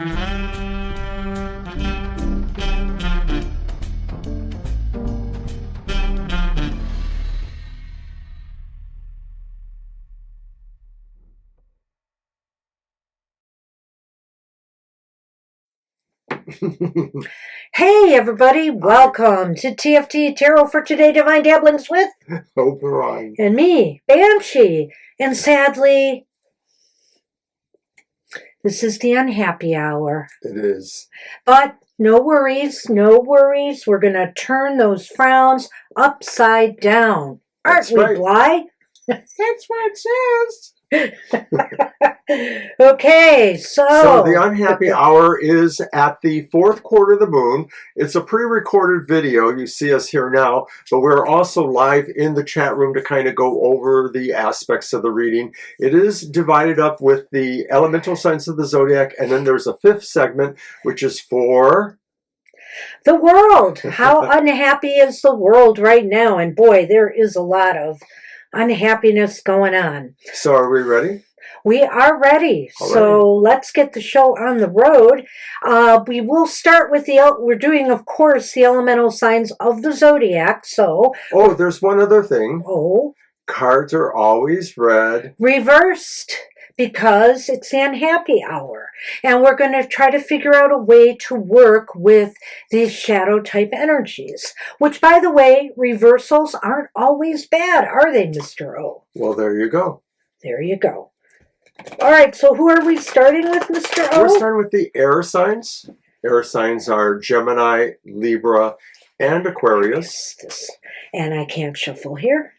Hey everybody, welcome to TFT Tarot for Today Divine Dabblings with Oberon and me, Banshee. And sadly, this is the unhappy hour. it is. But no worries, no worries. We're going to turn those frowns upside down. Aren't we, Bly? That's what it says. Okay, so the unhappy hour is at the fourth quarter of the moon. It's a pre-recorded video. You see us here now, but we're also live in the chat room to kind of go over the aspects of the reading. It is divided up with the elemental signs of the zodiac, and then there's a fifth segment, which is for the world. How unhappy is the world right now? And boy, there is a lot of unhappiness going on. So are we ready? We are ready. So let's get the show on the road. We will start with we're doing, of course, the elemental signs of the zodiac. So. Oh, there's one other thing. Oh. Cards are always read reversed, because it's the unhappy hour. And we're going to try to figure out a way to work with these shadow type energies. Which, by the way, reversals aren't always bad, are they, Mr. O? Well, there you go. There you go. All right, so who are we starting with, Mr. O? We're starting with the air signs. Air signs are Gemini, Libra, and Aquarius. And I can't shuffle here.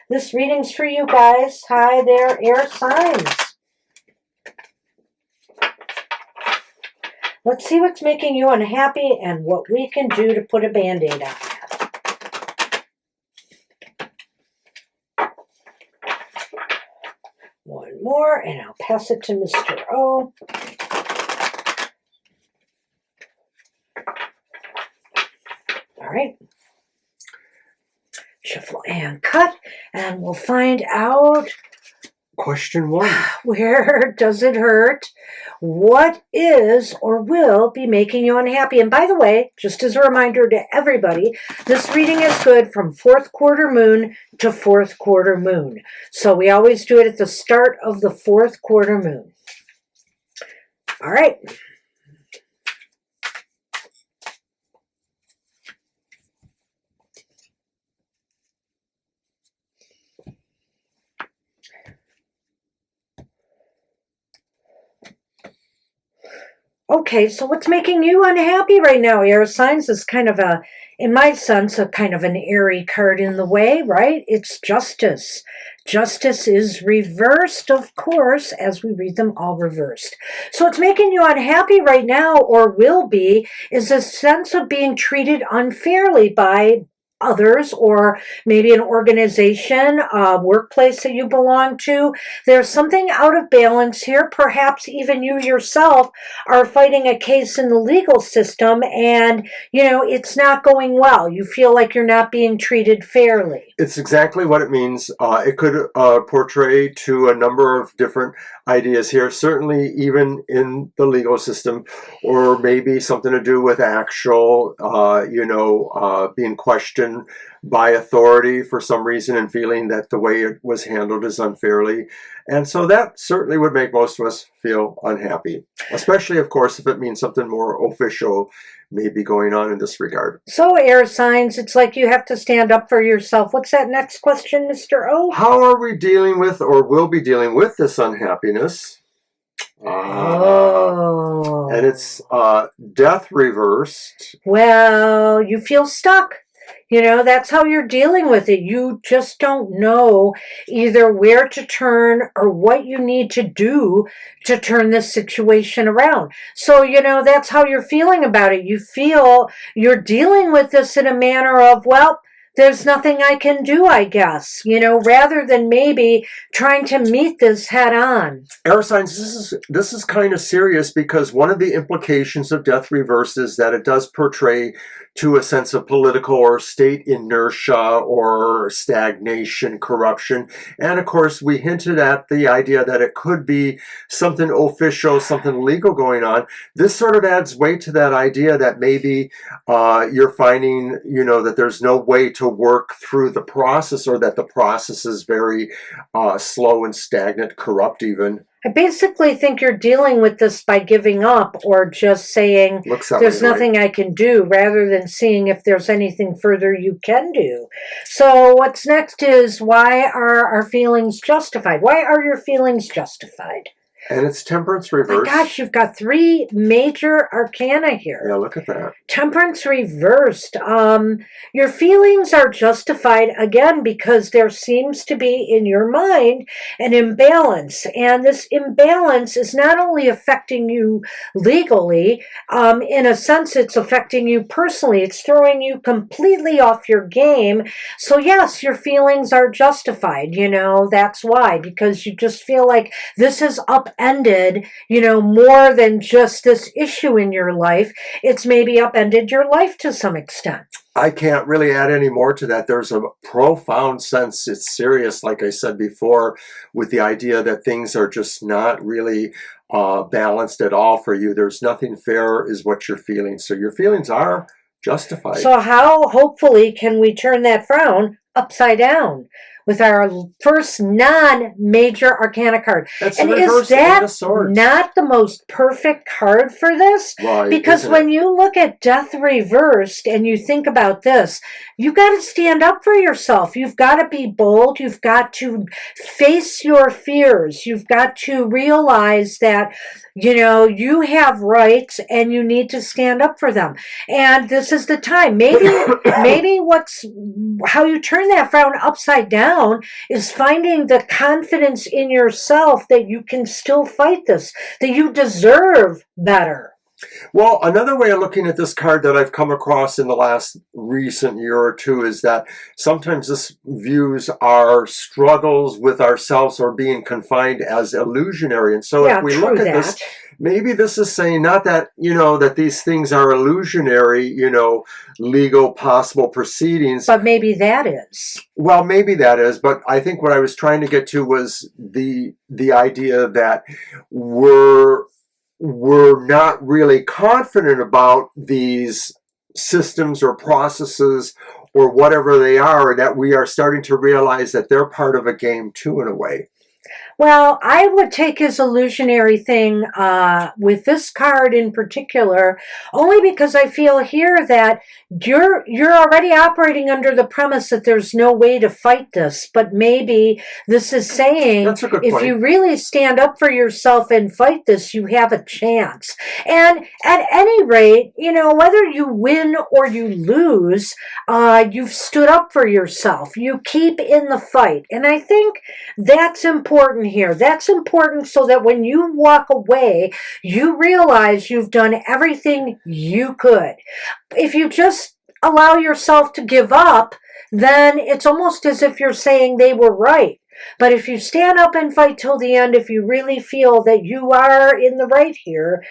This reading's for you guys. Hi there, air signs. Let's see what's making you unhappy and what we can do to put a Band-Aid on that. One more, and I'll pass it to Mr. O. All right. Shuffle and cut, and we'll find out. Question 1. Where does it hurt? What is or will be making you unhappy? And by the way, just as a reminder to everybody, this reading is good from fourth quarter moon to fourth quarter moon. So we always do it at the start of the fourth quarter moon. All right. Okay, so what's making you unhappy right now, air signs? Is kind of in my sense, a kind of an airy card in the way, right? It's justice. Justice is reversed, of course, as we read them all reversed. So what's making you unhappy right now, or will be, is a sense of being treated unfairly by others, or maybe an organization, a workplace that you belong to. There's something out of balance here. Perhaps even you yourself are fighting a case in the legal system, and it's not going well. You feel like you're not being treated fairly. It's exactly what it means. It could portray to a number of different ideas here, certainly even in the legal system, or maybe something to do with actual, being questioned by authority for some reason and feeling that the way it was handled is unfairly. And so that certainly would make most of us feel unhappy, especially, of course, if it means something more official may be going on in this regard. So, air signs, it's like you have to stand up for yourself. What's that next question, Mr. O? How are we dealing with, or will be dealing with, this unhappiness? And it's death reversed. Well, you feel stuck. That's how you're dealing with it. You just don't know either where to turn or what you need to do to turn this situation around. So, that's how you're feeling about it. You feel you're dealing with this in a manner of, well, there's nothing I can do, I guess, rather than maybe trying to meet this head on. Air signs, this is kind of serious, because one of the implications of death reversed is that it does portray to a sense of political or state inertia or stagnation, corruption. And of course, we hinted at the idea that it could be something official, something legal going on. This sort of adds weight to that idea that maybe you're finding, that there's no way to work through the process, or that the process is very slow and stagnant, corrupt even. I basically think you're dealing with this by giving up, or just saying there's nothing I can do, rather than seeing if there's anything further you can do. So what's next is, why are our feelings justified? Why are your feelings justified? And it's temperance reversed. My gosh, you've got 3 major arcana here. Yeah, look at that. Temperance reversed. Your feelings are justified, again, because there seems to be in your mind an imbalance. And this imbalance is not only affecting you legally, in a sense, it's affecting you personally. It's throwing you completely off your game. So yes, your feelings are justified. That's why, because you just feel like this is upended, more than just this issue in your life. It's maybe upended your life to some extent. I can't really add any more to that. There's a profound sense, it's serious, like I said before, with the idea that things are just not really balanced at all for you. There's nothing fair is what you're feeling. So your feelings are justified. So how, hopefully, can we turn that frown upside down with our first non-major arcana card? That's and is that not the most perfect card for this? Right, because when you look at death reversed and you think about this, you've got to stand up for yourself. You've got to be bold. You've got to face your fears. You've got to realize that you have rights and you need to stand up for them. And this is the time. Maybe how you turn that frown upside down is finding the confidence in yourself that you can still fight this, that you deserve better. Well, another way of looking at this card that I've come across in the last recent year or two is that sometimes this views our struggles with ourselves or being confined as illusionary. And so if we look at this, maybe this is saying not that, that these things are illusionary, legal possible proceedings. But maybe that is. Well, maybe that is. But I think what I was trying to get to was the idea that we're not really confident about these systems or processes or whatever they are, that we are starting to realize that they're part of a game too, in a way. Well, I would take his illusionary thing with this card in particular, only because I feel here that you're already operating under the premise that there's no way to fight this. But maybe this is saying, that's a good if point. you really stand up for yourself and fight this, you have a chance. And at any rate, whether you win or you lose, you've stood up for yourself. You keep in the fight. And I think that's important here. That's important so that when you walk away, you realize you've done everything you could. If you just allow yourself to give up, then it's almost as if you're saying they were right. But if you stand up and fight till the end, if you really feel that you are in the right here,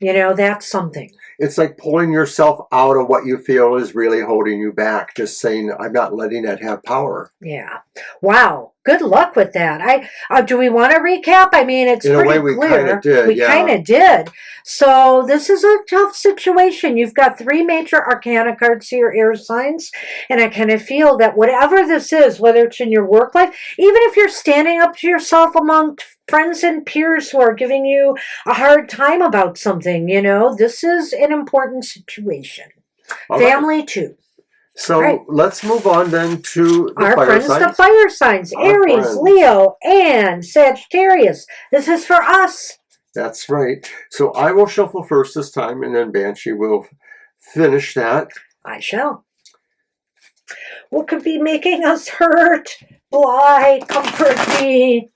that's something. It's like pulling yourself out of what you feel is really holding you back. Just saying, I'm not letting that have power. Yeah. Wow. Good luck with that. Do we want to recap? I mean, it's in pretty a way we clear. Kind of did, we kind of did. So this is a tough situation. You've got 3 major arcana cards here, air signs, and I kind of feel that whatever this is, whether it's in your work life, even if you're standing up to yourself among friends and peers who are giving you a hard time about something, this is an important situation. All Family right. too. So let's move on then to the our fire friends, signs. the fire signs, Aries, friends. Leo, and Sagittarius. This is for us. That's right. So I will shuffle first this time, and then Banshee will finish that. I shall. What could be making us hurt? Bly, comfort me.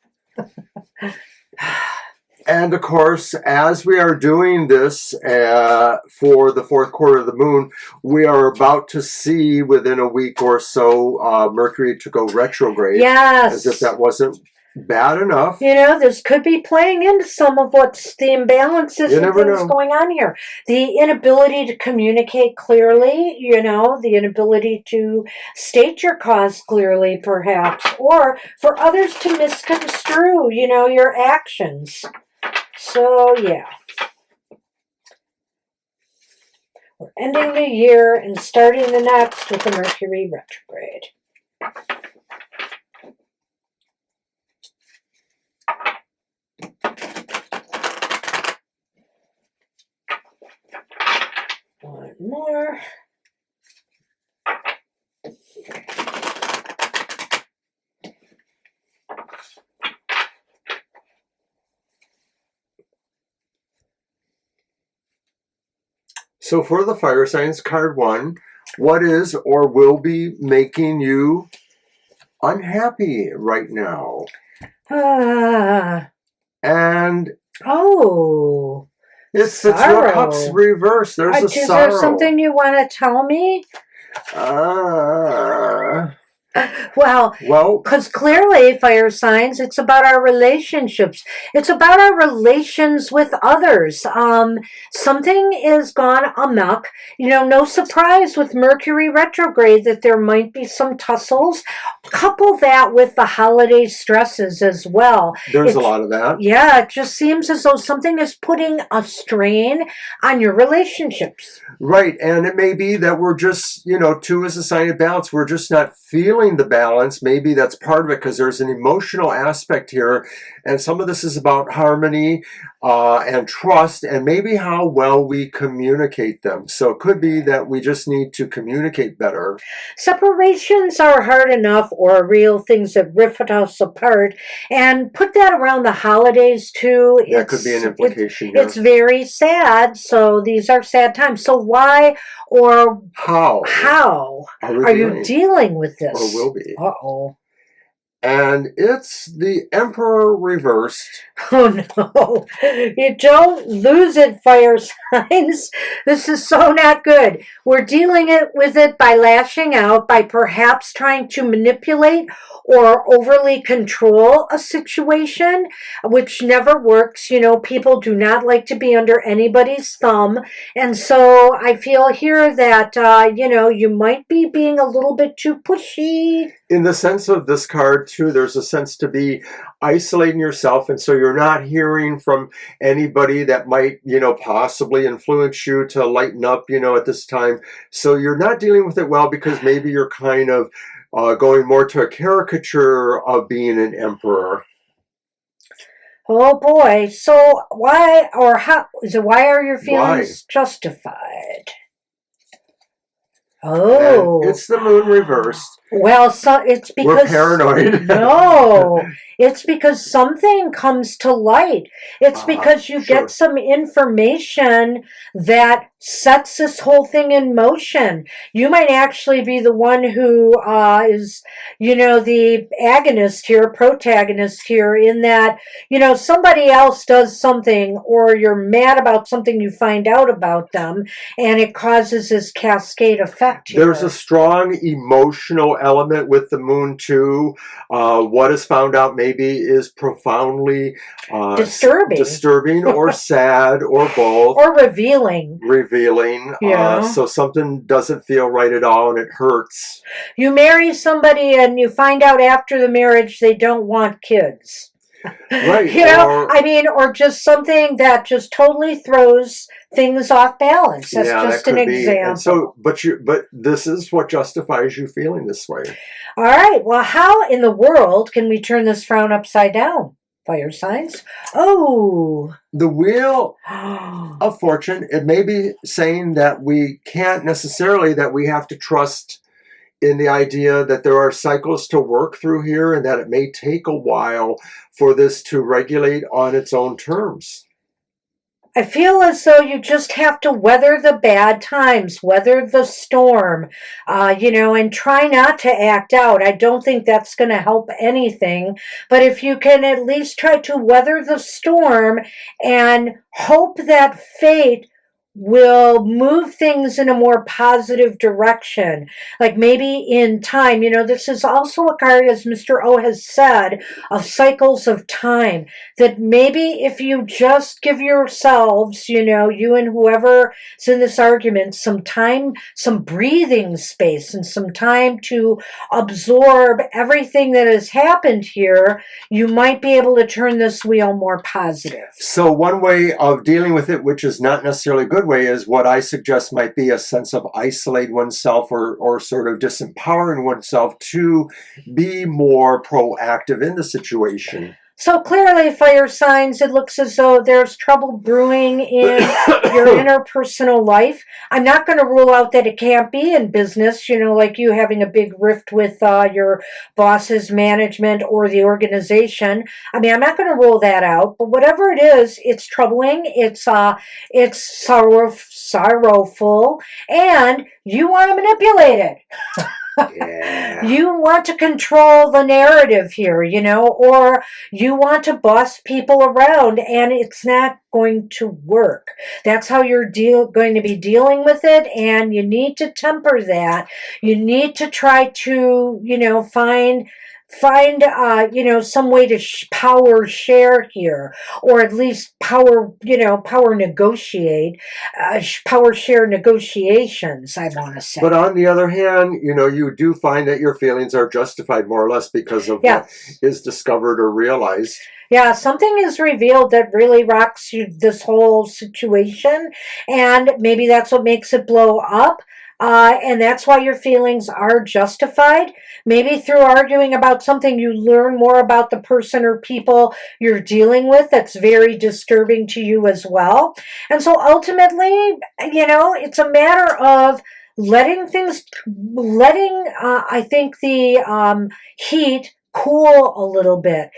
And of course, as we are doing this for the fourth quarter of the moon, we are about to see within a week or so Mercury to go retrograde. Yes. As if that wasn't bad enough. You know, this could be playing into some of what's the imbalances and things going on here. The inability to communicate clearly, you know, the inability to state your cause clearly, perhaps, or for others to misconstrue, you know, your actions. So, yeah. We're ending the year and starting the next with the Mercury retrograde. One more. So for the fire signs, card 1, what is or will be making you unhappy right now? And oh, it's the Two of Cups reverse. There's a is sorrow. There something you want to tell me? Well, because clearly, fire signs, it's about our relationships. It's about our relations with others. Something is gone amok. You know, no surprise with Mercury retrograde that there might be some tussles. Couple that with the holiday stresses as well. There's a lot of that. Yeah, it just seems as though something is putting a strain on your relationships. Right, and it may be that we're just, you know, 2 is a sign of balance. We're just not feeling the balance. Maybe that's part of it because there's an emotional aspect here. And some of this is about harmony and trust and maybe how well we communicate them. So it could be that we just need to communicate better. Separations are hard enough or real things that rip us apart. And put that around the holidays too. That could be an implication. It's very sad. So these are sad times. So why or how are you dealing with this? Or will be. Uh-oh. And it's the Emperor reversed. Oh no, you don't lose it, fire signs. This is so not good. We're dealing with it by lashing out, by perhaps trying to manipulate or overly control a situation, which never works. You know, people do not like to be under anybody's thumb. And so I feel here that, you know, you might be being a little bit too pushy. In the sense of this card, too, there's a sense to be isolating yourself, and so you're not hearing from anybody that might, you know, possibly influence you to lighten up, you know, at this time. So you're not dealing with it well because maybe you're kind of going more to a caricature of being an emperor. Oh boy! So why or how? So why are your feelings justified? Oh, and it's the moon reversed. Well, so it's because we're paranoid. No, it's because something comes to light. It's because you get some information that sets this whole thing in motion. You might actually be the one who is, you know, the agonist here, protagonist here, in that, you know, somebody else does something or you're mad about something you find out about them, and it causes this cascade effect here. There's a strong emotional element with the moon too. What is found out maybe is profoundly disturbing or sad or both. Or revealing. Yeah. So something doesn't feel right at all and it hurts. You marry somebody and you find out after the marriage they don't want kids. Right. You know, I mean, or just something that just totally throws things off balance. That's just an example. And so, but this is what justifies you feeling this way. All right. Well, how in the world can we turn this frown upside down? Fire signs. Oh. The Wheel of Fortune, it may be saying that we can't necessarily, that we have to trust in the idea that there are cycles to work through here and that it may take a while for this to regulate on its own terms. I feel as though you just have to weather the bad times, weather the storm, and try not to act out. I don't think that's going to help anything. But if you can at least try to weather the storm and hope that fate will move things in a more positive direction. Like maybe in time, this is also a card, as Mr. O has said, of cycles of time. That maybe if you just give yourselves, you and whoever's in this argument, some time, some breathing space, and some time to absorb everything that has happened here, you might be able to turn this wheel more positive. So one way of dealing with it, which is not necessarily a good way, is what I suggest might be a sense of isolate oneself or sort of disempowering oneself to be more proactive in the situation. So clearly, fire signs, it looks as though there's trouble brewing in your interpersonal life. I'm not going to rule out that it can't be in business, like you having a big rift with your boss's management or the organization. I mean, I'm not going to rule that out, but whatever it is, it's troubling, it's sorrowful, and you want to manipulate it. Yeah. You want to control the narrative here, or you want to boss people around, and it's not going to work. That's how you're going to be dealing with it, and you need to temper that. You need to try to, find some way to power share here, or at least power negotiate, power share negotiations, I want to say. But on the other hand, you do find that your feelings are justified more or less because of what is discovered or realized. Yeah, something is revealed that really rocks this whole situation, and maybe that's what makes it blow up. And that's why your feelings are justified. Maybe through arguing about something, you learn more about the person or people you're dealing with that's very disturbing to you as well. And so ultimately, it's a matter of letting, I think, the heat cool a little bit,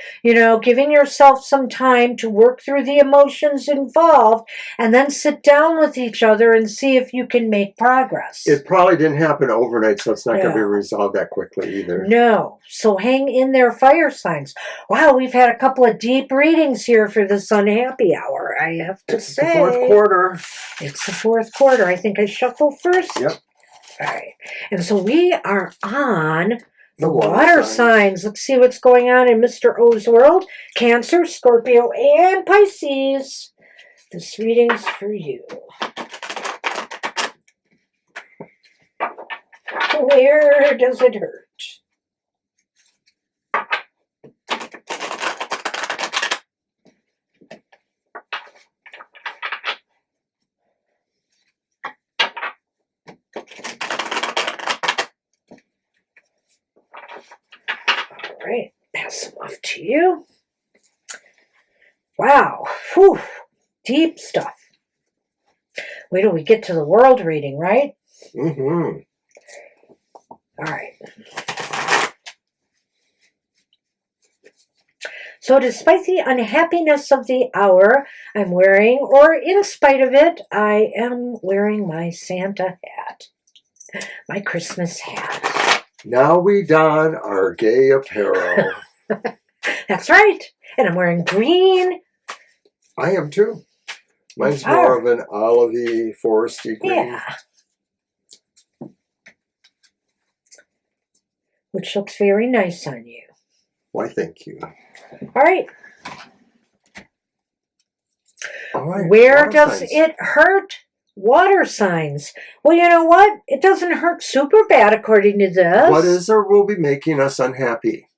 giving yourself some time to work through the emotions involved, and then sit down with each other and see if you can make progress. It probably didn't happen overnight, so it's not going to be resolved that quickly either. No. So hang in there, fire signs. Wow, we've had a couple of deep readings here for this unhappy hour, I have to say. It's the fourth quarter. It's the fourth quarter. I think I shuffle first. Yep. All right. And so we are on the water signs. Let's see what's going on in Mr. O's world. Cancer, Scorpio, and Pisces. This reading's for you. Where does it hurt? All right, pass them off to you. Wow, whew, deep stuff. Wait till we get to the world reading, right? Mm-hmm. All right. So despite the unhappiness of the hour, I'm wearing, or in spite of it, I am wearing my Santa hat, my Christmas hat. Now we don our gay apparel. That's right. And I'm wearing green. I am too. Mine's more of an olivey, foresty green. Yeah. Which looks very nice on you. Why, thank you. All right. All right. Where does it hurt? Water signs. Well, you know what? It doesn't hurt super bad according to this. What is or will be making us unhappy?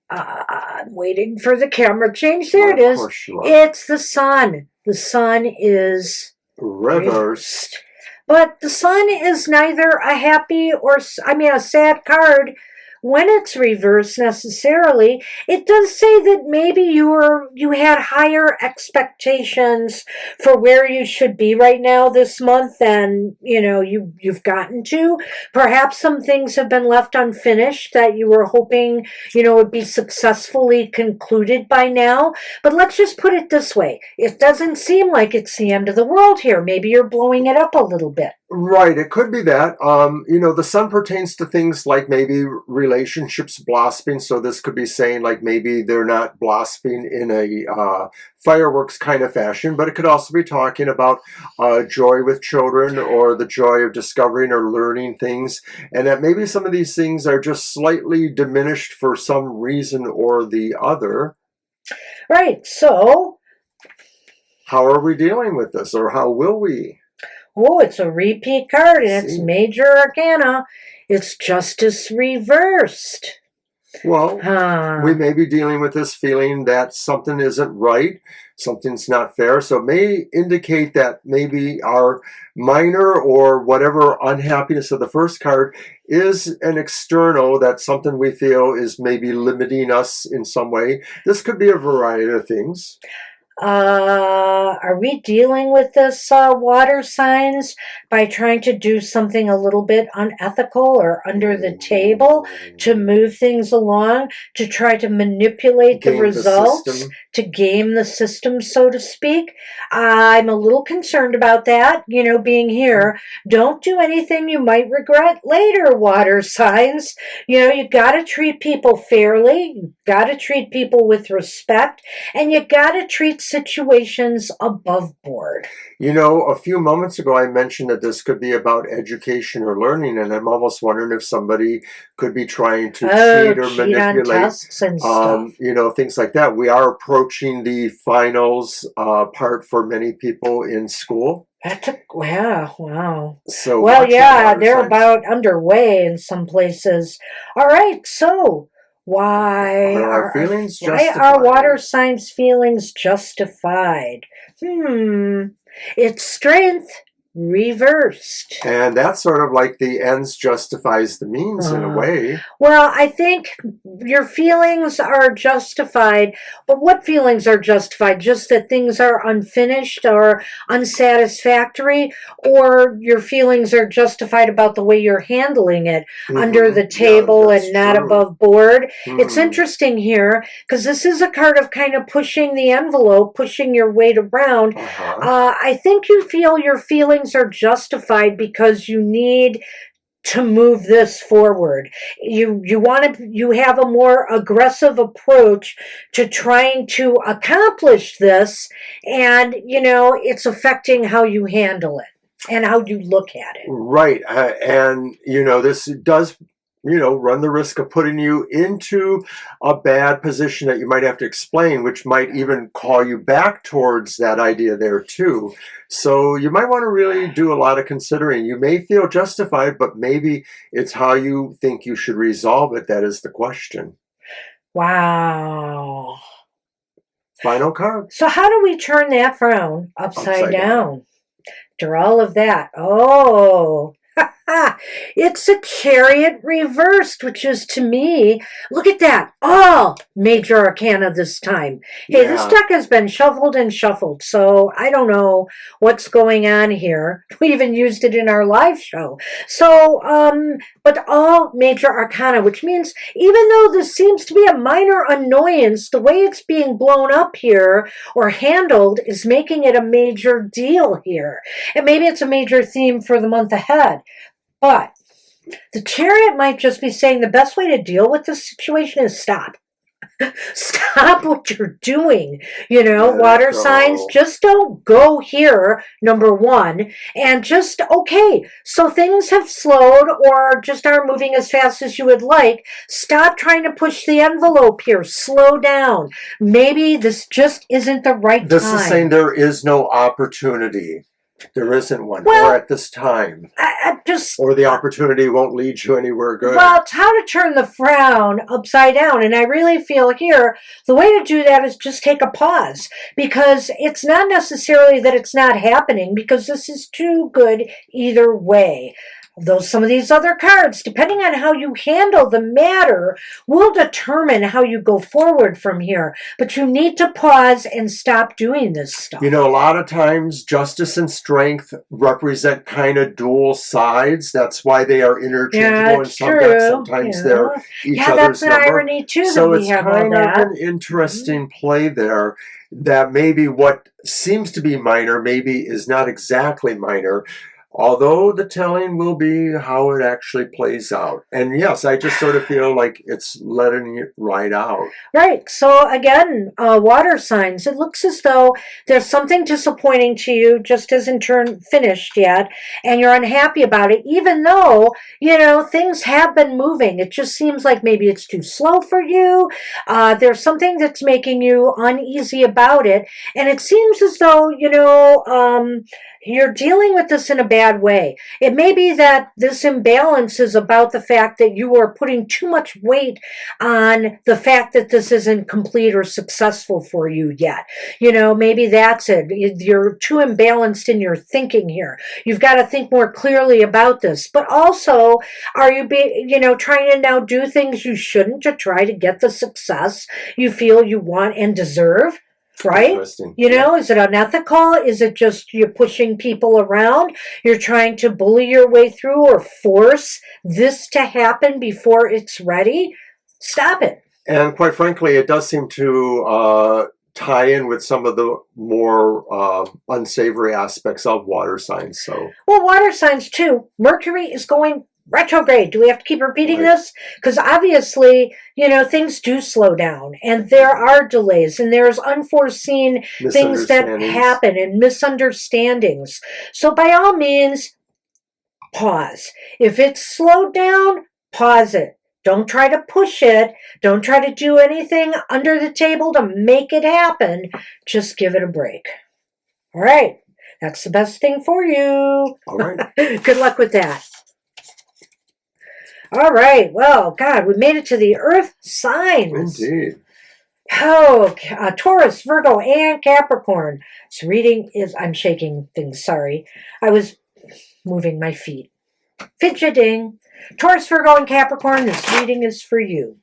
I'm waiting for the camera change. There it is. Of course you are. It's the sun. The sun is reversed. But the sun is neither a happy a sad card when it's reversed necessarily, it does say that maybe you had higher expectations for where you should be right now this month than you've gotten to. Perhaps some things have been left unfinished that you were hoping would be successfully concluded by now. But let's just put it this way: it doesn't seem like it's the end of the world here. Maybe you're blowing it up a little bit. Right, it could be that. The sun pertains to things like maybe relationships blossoming. So this could be saying like maybe they're not blossoming in a fireworks kind of fashion, but it could also be talking about joy with children or the joy of discovering or learning things. And that maybe some of these things are just slightly diminished for some reason or the other. Right, so how are we dealing with this, or how will we? Oh, it's a repeat card, and it's Major Arcana. It's Justice reversed. Well, we may be dealing with this feeling that something isn't right, something's not fair. So it may indicate that maybe our minor or whatever unhappiness of the first card is an external, that's something we feel is maybe limiting us in some way. This could be a variety of things. Are we dealing with this water signs by trying to do something a little bit unethical or under the table to move things along, to try to manipulate the results, to game the system, so to speak? I'm a little concerned about that, being here. Don't do anything you might regret later, water signs. You got to treat people fairly, you got to treat people with respect, and you got to treat situations above board. A few moments ago I mentioned that this could be about education or learning, and I'm almost wondering if somebody could be trying to cheat or manipulate on tests and stuff. Things like that. We are approaching the finals part for many people in school. Wow. So they're about underway in some places. All right, so why are feelings justified? Why are water signs' feelings justified? It's strength reversed. And that's sort of like the ends justifies the means in a way. Well, I think your feelings are justified, but what feelings are justified? Just that things are unfinished or unsatisfactory, or your feelings are justified about the way you're handling it under the table and not above board? It's interesting here because this is a card of kind of pushing the envelope, pushing your weight around. I think you feel your feelings are justified because you need to move this forward. You have a more aggressive approach to trying to accomplish this, and it's affecting how you handle it and how you look at it. Right, and this does run the risk of putting you into a bad position that you might have to explain, which might even call you back towards that idea there too. So you might want to really do a lot of considering. You may feel justified, but maybe it's how you think you should resolve it that is the question. Wow. Final card. So how do we turn that frown upside down? After all of that. Oh. It's a Chariot reversed, which is, to me, look at that, all Major Arcana this time. Hey, this deck has been shuffled and shuffled, so I don't know what's going on here. We even used it in our live show. So, but all Major Arcana, which means even though this seems to be a minor annoyance, the way it's being blown up here or handled is making it a major deal here. And maybe it's a major theme for the month ahead. But the Chariot might just be saying the best way to deal with this situation is stop. Stop what you're doing. Water signs, just don't go here, number one. And just, okay, so things have slowed or just aren't moving as fast as you would like. Stop trying to push the envelope here. Slow down. Maybe this just isn't the right time. This is saying there is no opportunity. There isn't one, or at this time. Or the opportunity won't lead you anywhere good. Well, it's how to turn the frown upside down. And I really feel here, the way to do that is just take a pause. Because it's not necessarily that it's not happening, because this is too good either way. some of these other cards, depending on how you handle the matter, will determine how you go forward from here. But you need to pause and stop doing this stuff. You know, a lot of times justice and strength represent kind of dual sides. That's why they are interchangeable. And sometimes they're each other's that's an number. irony too. So that it's kind of an interesting play there, that maybe what seems to be minor maybe is not exactly minor, although the telling will be how it actually plays out. And yes, I just sort of feel like it's letting it ride out. Right. So again, water signs, it looks as though there's something disappointing to you, just isn't finished yet, and you're unhappy about it, even though, you know, things have been moving. It just seems like maybe it's too slow for you. There's something that's making you uneasy about it. And it seems as though, you know, you're dealing with this in a bad way. It may be that this imbalance is about the fact that you are putting too much weight on the fact that this isn't complete or successful for you yet. You know, maybe that's it. You're too imbalanced in your thinking here. You've got to think more clearly about this. But also, are you trying to now do things you shouldn't to try to get the success you feel you want and deserve? Right? You know, is it unethical? Is it just you're pushing people around? You're trying to bully your way through or force this to happen before it's ready? Stop it. And quite frankly, it does seem to tie in with some of the more unsavory aspects of water signs. So, well, water signs too. Mercury is going retrograde. Do we have to keep repeating this? Because obviously, you know, things do slow down and there are delays and there's unforeseen things that happen and misunderstandings. So by all means, pause. If it's slowed down, pause it. Don't try to push it. Don't try to do anything under the table to make it happen. Just give it a break. All right. That's the best thing for you. All right. Good luck with that. All right. Well, God, we made it to the Earth signs. Indeed. Oh, Taurus, Virgo, and Capricorn. This reading is, I'm shaking things, sorry. I was moving my feet. Fidgeting. Taurus, Virgo, and Capricorn, this reading is for you.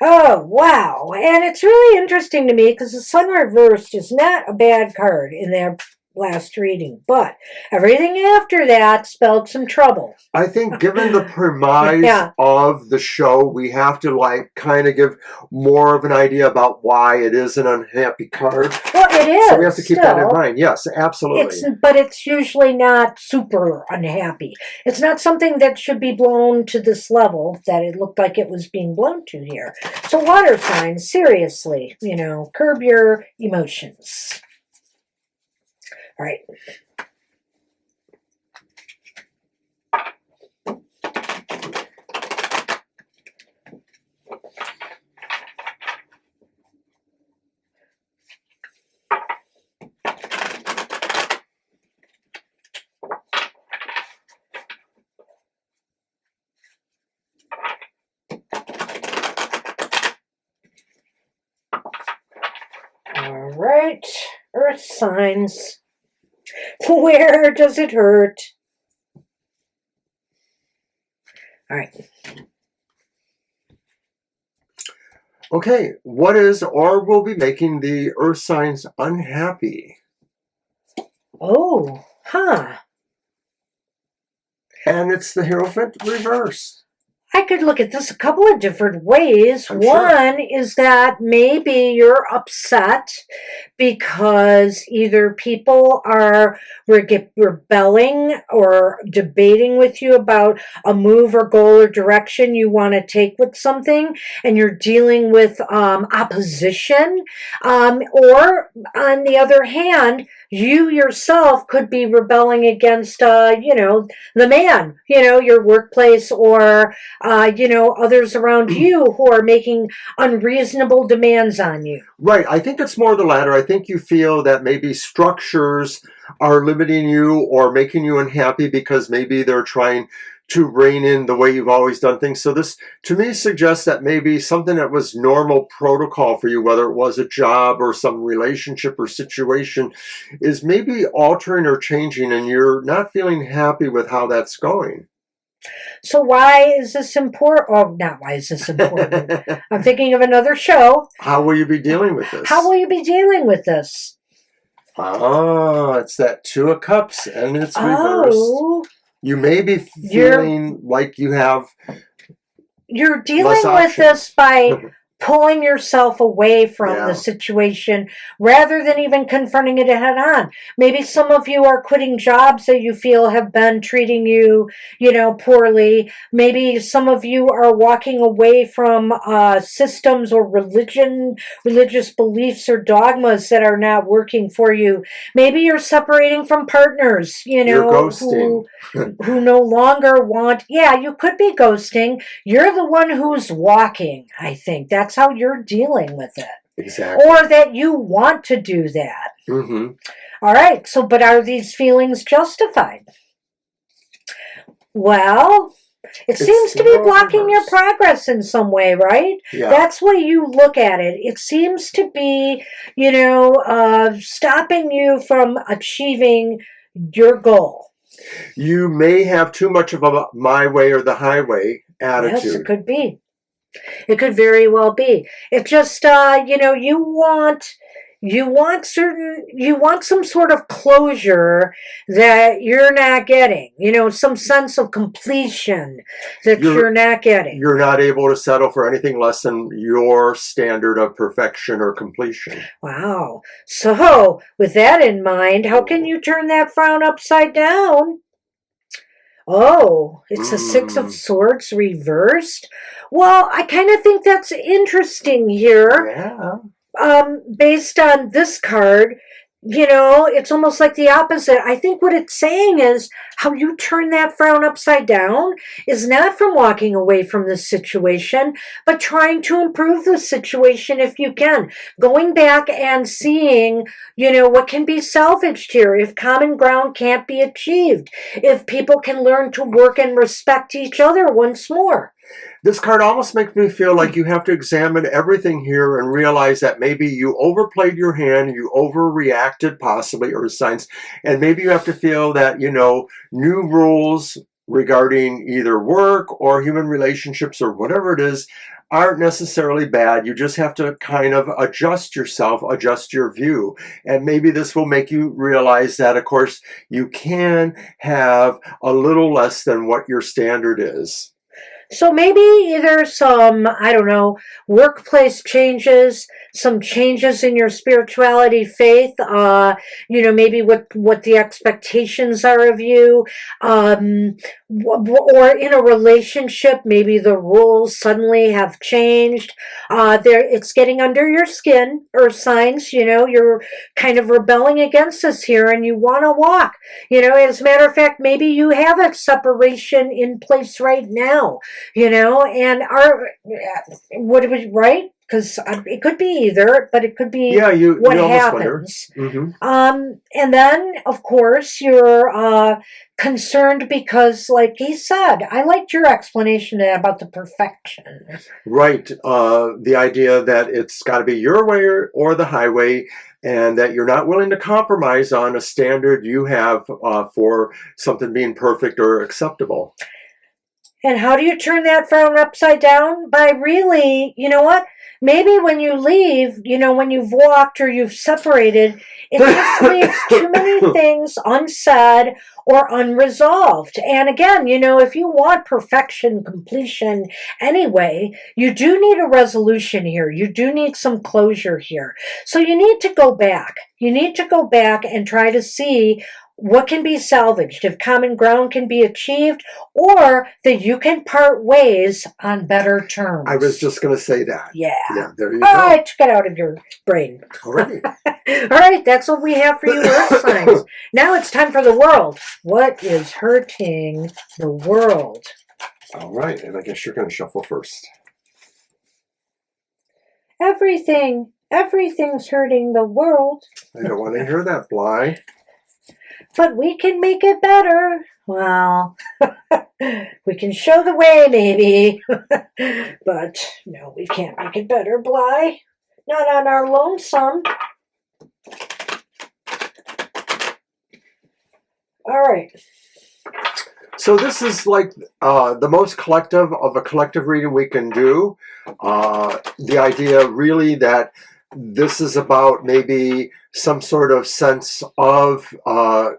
Oh, wow. And it's really interesting to me because the Sun reversed is not a bad card in that last reading, but everything after that spelled some trouble. I think given the premise of the show, we have to kind of give more of an idea about why it is an unhappy card. Well, it is. So we have to keep that in mind. Yes, absolutely. But it's usually not super unhappy. It's not something that should be blown to this level that it looked like it was being blown to here. So water signs, seriously, you know, curb your emotions. All right. All right. Earth signs. Where does it hurt? All right. Okay, what is or will be making the Earth signs unhappy? Oh, huh. And it's the Hierophant reverse. I could look at this a couple of different ways. I'm One is that maybe you're upset because either people are rebelling or debating with you about a move or goal or direction you want to take with something, and you're dealing with opposition. Or on the other hand, you yourself could be rebelling against, the man, your workplace or others around you who are making unreasonable demands on you. Right. I think it's more the latter. I think you feel that maybe structures are limiting you or making you unhappy because maybe they're trying to rein in the way you've always done things. So this, to me, suggests that maybe something that was normal protocol for you, whether it was a job or some relationship or situation, is maybe altering or changing, and you're not feeling happy with how that's going. So why is this important? Oh, not why is this important? I'm thinking of another show. How will you be dealing with this? How will you be dealing with this? Ah, it's that Two of Cups, and it's reversed. Oh, You may be feeling like you have. You're dealing with this by pulling yourself away from the situation rather than even confronting it head on. Maybe some of you are quitting jobs that you feel have been treating you, poorly. Maybe some of you are walking away from systems or religious beliefs or dogmas that are not working for you. Maybe you're separating from partners, You're ghosting. who no longer want. Yeah, you could be ghosting. You're the one who's walking, I think. That's how you're dealing with it. Exactly. Or that you want to do that. Mm-hmm. All right. So, but are these feelings justified? Well, it seems to be blocking your progress in some way, right? Yeah. That's why you look at it. It seems to be, stopping you from achieving your goal. You may have too much of a my way or the highway attitude. Yes, it could be. It could very well be. It's just, you want some sort of closure that you're not getting. Some sense of completion that you're not getting. You're not able to settle for anything less than your standard of perfection or completion. Wow. So, with that in mind, how can you turn that frown upside down? Oh, it's the Six of Swords reversed? Well, I kind of think that's interesting here. Yeah. Based on this card, it's almost like the opposite. I think what it's saying is how you turn that frown upside down is not from walking away from the situation, but trying to improve the situation if you can. Going back and seeing, what can be salvaged here. If common ground can't be achieved, if people can learn to work and respect each other once more. This card almost makes me feel like you have to examine everything here and realize that maybe you overplayed your hand, you overreacted possibly, or signs, and maybe you have to feel that, new rules regarding either work or human relationships or whatever it is aren't necessarily bad. You just have to kind of adjust yourself, adjust your view. And maybe this will make you realize that, of course, you can have a little less than what your standard is. So maybe either some, workplace changes, some changes in your spirituality, faith, maybe what the expectations are of you, or in a relationship, maybe the rules suddenly have changed. It's getting under your skin, or signs, you're kind of rebelling against this here and you want to walk. As a matter of fact, maybe you have a separation in place right now. And would it be right? Because it could be either, but it could be what happens. Mm-hmm. And then, of course, you're concerned because, like he said, I liked your explanation about the perfection. Right. The idea that it's got to be your way or the highway, and that you're not willing to compromise on a standard you have for something being perfect or acceptable. And how do you turn that frown upside down? By really, maybe when you leave, when you've walked or you've separated, it just leaves too many things unsaid or unresolved. And again, if you want perfection, completion anyway, you do need a resolution here. You do need some closure here. So you need to go back. You need to go back and try to see what can be salvaged, if common ground can be achieved, or that you can part ways on better terms. I was just going to say that. Yeah. Yeah, there you go. I took it out of your brain. Alrighty. All right, that's what we have for you, Earth signs. Now it's time for the world. What is hurting the world? All right, and I guess you're going to shuffle first. Everything's hurting the world. I don't want to hear that, Bly. but we can make it better. Well, we can show the way, maybe. But no, we can't make it better, Bly. Not on our lonesome. All right. So this is like the most collective of a collective reading we can do. The idea really that this is about maybe some sort of sense of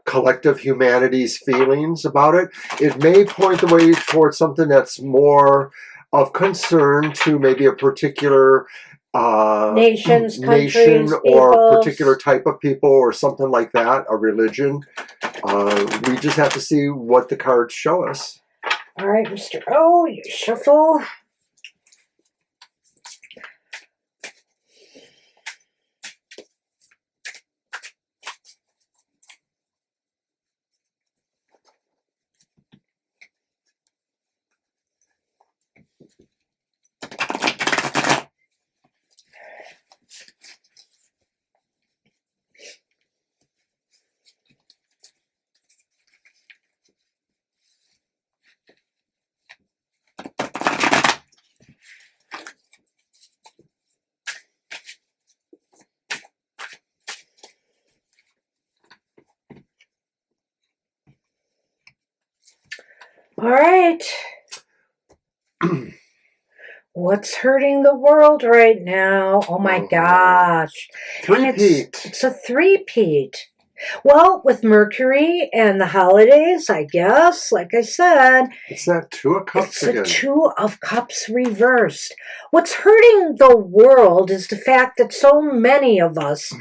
collective humanity's feelings about it. It may point the way towards something that's more of concern to maybe a particular Nations, countries, nation or peoples. particular type of people or something like that, a religion. We just have to see what the cards show us. All right, Mr. O, you shuffle. All right. What's hurting the world right now? Oh my gosh. Three-peat. It's a three-peat. Well, with Mercury and the holidays, I guess, like I said, It's that Two of Cups again. It's a Two of Cups reversed. What's hurting the world is the fact that so many of us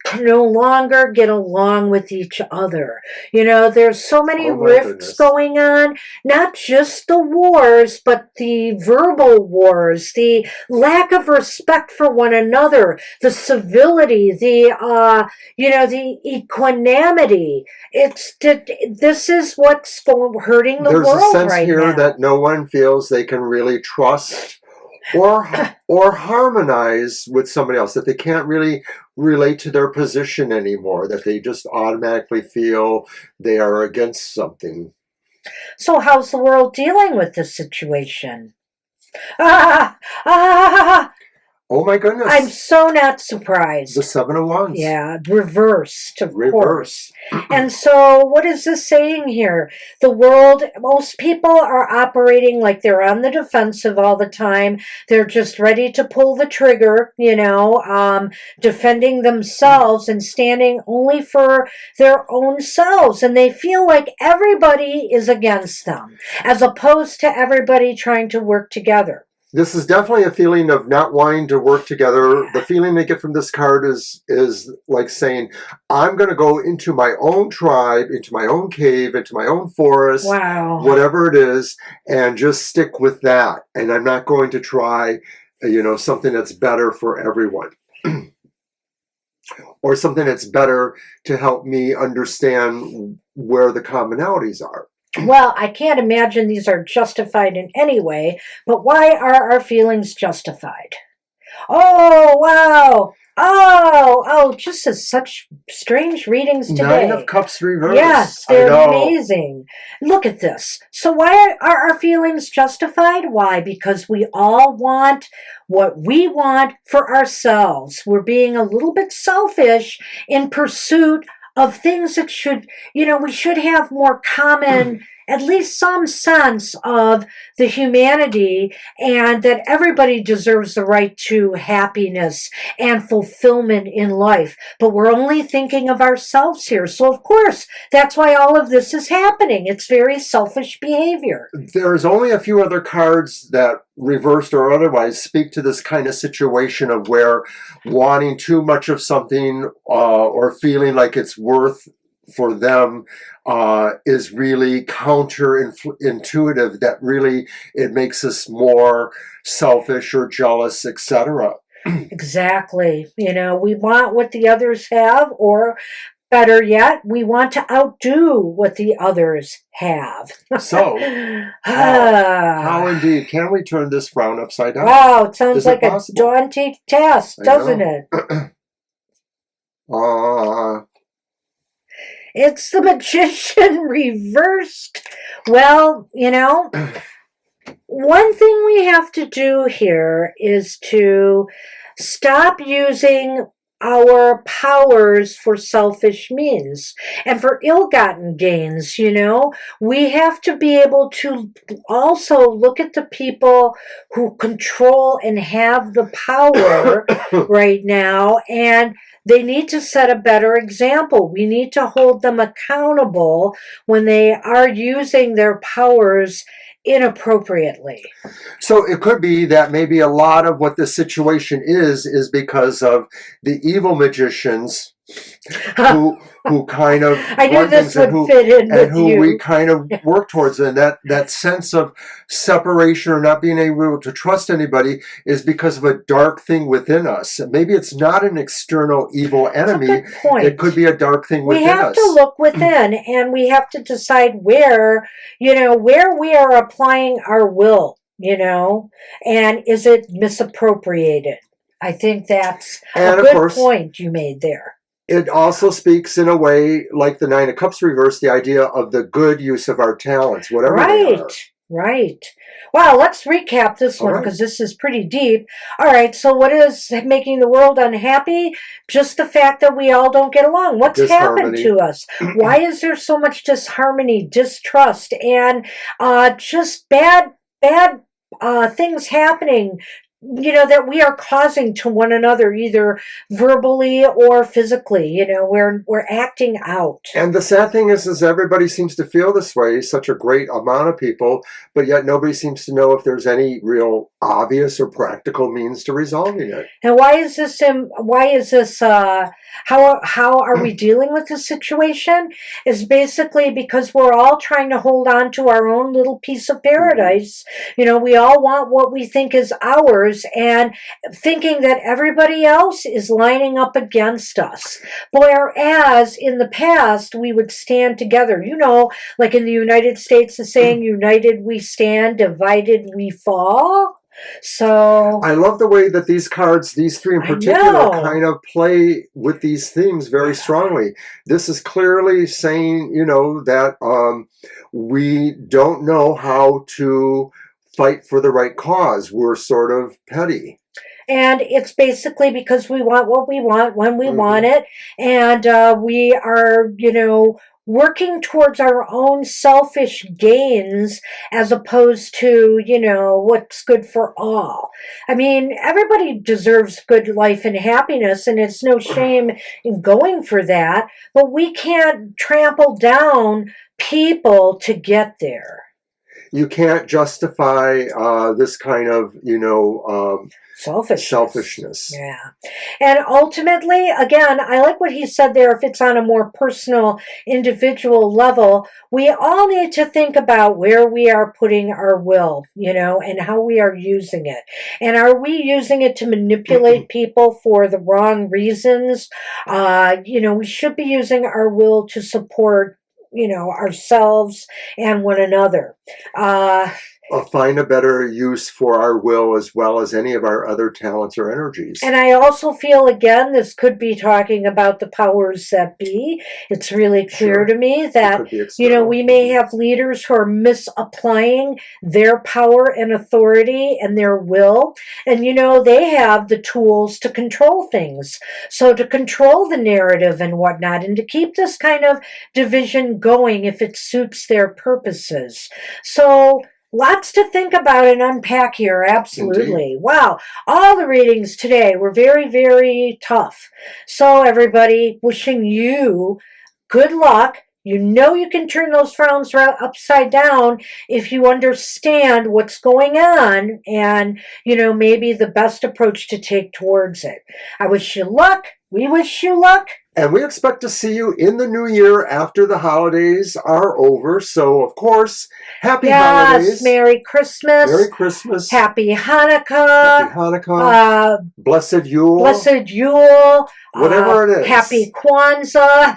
can no longer get along with each other. You know, there's so many rifts going on, not just the wars, but the verbal wars, the lack of respect for one another, the civility, the equanimity. This is what's hurting the world right now. There's a sense here that no one feels they can really trust or harmonize with somebody else, that they can't really relate to their position anymore, that they just automatically feel they are against something. So how's the world dealing with this situation? Oh my goodness. I'm so not surprised. The Seven of Wands. Yeah, reversed, of course. And so what is this saying here? The world, most people are operating like they're on the defensive all the time. They're just ready to pull the trigger, defending themselves and standing only for their own selves. And they feel like everybody is against them, as opposed to everybody trying to work together. This is definitely a feeling of not wanting to work together. The feeling they get from this card is like saying, I'm going to go into my own tribe, into my own cave, into my own forest, whatever it is, and just stick with that. And I'm not going to try, something that's better for everyone. Or something that's better to help me understand where the commonalities are. Well, I can't imagine these are justified in any way, but why are our feelings justified? Oh, wow. Oh, just as such strange readings today. Nine of Cups reversed. Yes, they're amazing. Look at this. So why are our feelings justified? Why? Because we all want what we want for ourselves. We're being a little bit selfish in pursuit of things that we should have more common, at least some sense of the humanity, and that everybody deserves the right to happiness and fulfillment in life. But we're only thinking of ourselves here. So, of course, that's why all of this is happening. It's very selfish behavior. There's only a few other cards that, reversed or otherwise, speak to this kind of situation of where wanting too much of something or feeling like it's worth for them is really counterintuitive, that really it makes us more selfish or jealous, etc. Exactly. We want what the others have, or better yet, we want to outdo what the others have. So, how indeed can we turn this frown upside down? Wow, it sounds like a daunting task, doesn't it? It's the magician reversed. Well, one thing we have to do here is to stop using our powers for selfish means and for ill-gotten gains. We have to be able to also look at the people who control and have the power right now, and they need to set a better example. We need to hold them accountable when they are using their powers inappropriately. So it could be that maybe a lot of what the situation is because of the evil magicians who kind of I knew this would fit in and with who you. we kind of work towards, and that sense of separation or not being able to trust anybody is because of a dark thing within us. Maybe it's not an external evil enemy. That's a good point. It could be a dark thing within us. We have to look within, and we have to decide where we are applying our will, and is it misappropriated? I think that's a good point you made there. It also speaks in a way like the Nine of Cups reverse, the idea of the good use of our talents, whatever they are. Right. Wow, let's recap this one because this is pretty deep. All right, so what is making the world unhappy? Just the fact that we all don't get along. What's happened to us? Why is there so much disharmony, distrust, and just bad things happening, that we are causing to one another, either verbally or physically? We're acting out. And the sad thing is everybody seems to feel this way, such a great amount of people, but yet nobody seems to know if there's any real obvious or practical means to resolving it. And why is this, how are we dealing with this situation? Is basically because we're all trying to hold on to our own little piece of paradise. We all want what we think is ours, and thinking that everybody else is lining up against us. Whereas in the past, we would stand together. Like in the United States, the saying, united we stand, divided we fall. So I love the way that these cards, these three in particular, kind of play with these themes very strongly. This is clearly saying, that we don't know how to fight for the right cause. We're sort of petty. And it's basically because we want what we want when we want it. And we are, working towards our own selfish gains as opposed to, what's good for all. I mean, everybody deserves good life and happiness, and it's no shame in going for that. But we can't trample down people to get there. You can't justify this kind of, selfishness. Yeah. And ultimately, again, I like what he said there. If it's on a more personal, individual level, we all need to think about where we are putting our will, and how we are using it. And are we using it to manipulate people for the wrong reasons? We should be using our will to support ourselves and one another. Find a better use for our will as well as any of our other talents or energies. And I also feel, again, this could be talking about the powers that be. It's really clear to me that, we may have leaders who are misapplying their power and authority and their will. And, they have the tools to control things. So to control the narrative and whatnot, and to keep this kind of division going if it suits their purposes. So lots to think about and unpack here, absolutely. Indeed. Wow, all the readings today were very, very tough. So everybody, wishing you good luck. You can turn those frowns upside down if you understand what's going on and, maybe the best approach to take towards it. I wish you luck. We wish you luck. And we expect to see you in the new year after the holidays are over. So, of course, happy holidays. Merry Christmas. Merry Christmas. Happy Hanukkah. Happy Hanukkah. Blessed Yule. Blessed Yule. Whatever it is. Happy Kwanzaa.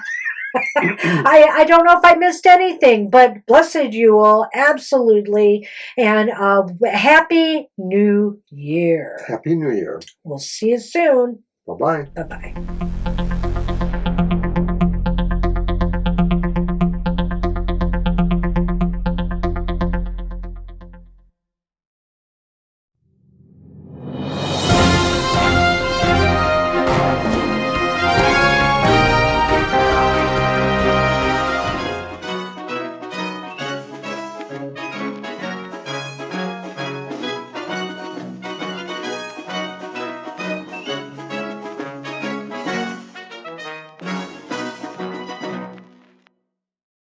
I don't know if I missed anything, but blessed Yule, absolutely. And Happy New Year. Happy New Year. We'll see you soon. Bye-bye. Bye-bye.